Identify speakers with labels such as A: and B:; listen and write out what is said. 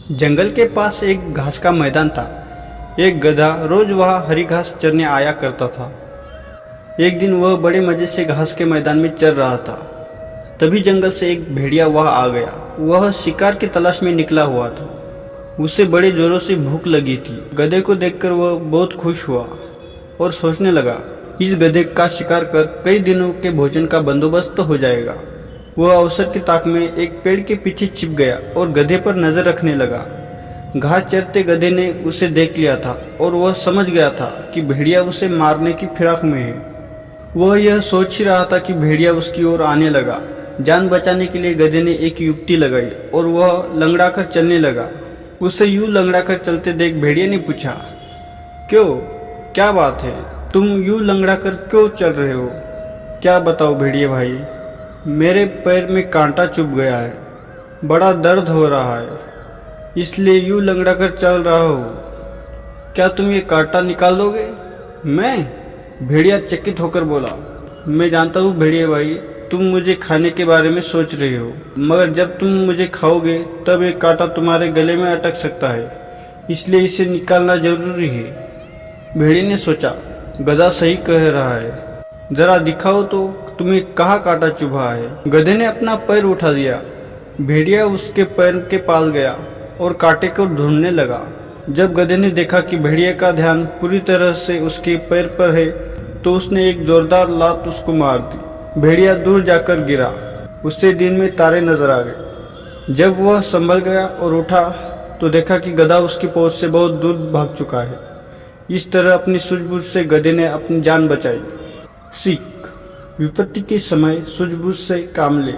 A: जंगल के पास एक घास का मैदान था। एक गधा रोज वहाँ हरी घास चरने आया करता था। एक दिन वह बड़े मजे से घास के मैदान में चर रहा था। तभी जंगल से एक भेड़िया वहाँ आ गया। वह शिकार की तलाश में निकला हुआ था। उसे बड़े जोरों से भूख लगी थी। गधे को देखकर वह बहुत खुश हुआ और सोचने लगा, इस गधे का शिकार कर कई दिनों के भोजन का बंदोबस्त हो जाएगा। वह अवसर की ताक में एक पेड़ के पीछे छिप गया और गधे पर नजर रखने लगा। घास चरते गधे ने उसे देख लिया था और वह समझ गया था कि भेड़िया उसे मारने की फिराक में है। वह यह सोच ही रहा था कि भेड़िया उसकी ओर आने लगा। जान बचाने के लिए गधे ने एक युक्ति लगाई और वह लंगड़ा कर चलने लगा। उसे यूं लंगड़ा कर चलते देख भेड़िया ने पूछा, क्यों, क्या बात है, तुम यूं लंगड़ा कर क्यों चल रहे हो? क्या बताओ भेड़िया भाई, मेरे पैर में कांटा चुभ गया है, बड़ा दर्द हो रहा है, इसलिए यूं लंगड़ा कर चल रहा हूँ। क्या तुम ये कांटा निकाल दोगे? मैं? भेड़िया चकित होकर बोला, मैं जानता हूँ भेड़िया भाई, तुम मुझे खाने के बारे में सोच रहे हो, मगर जब तुम मुझे खाओगे तब एक कांटा तुम्हारे गले में अटक सकता है, इसलिए इसे निकालना जरूरी है। भेड़िया ने सोचा, गधा सही कह रहा है, जरा दिखाओ तो तुम्हें कहाँ कांटा चुभा है। गधे ने अपना पैर उठा दिया। भेड़िया उसके पैर के पास गया और कांटे को ढूंढने लगा। जब गधे ने देखा कि भेड़िया का ध्यान पूरी तरह से उसके पैर पर है तो उसने एक जोरदार लात उसको मार दी। भेड़िया दूर जाकर गिरा। उसे दिन में तारे नजर आ गए। जब वह संभल गया और उठा तो देखा कि गधा उसकी पहुंच से बहुत दूर भाग चुका है। इस तरह अपनी सूझबूझ से गधे ने अपनी जान बचाई। सीख: विपत्ति के समय सूझबूझ से काम ले।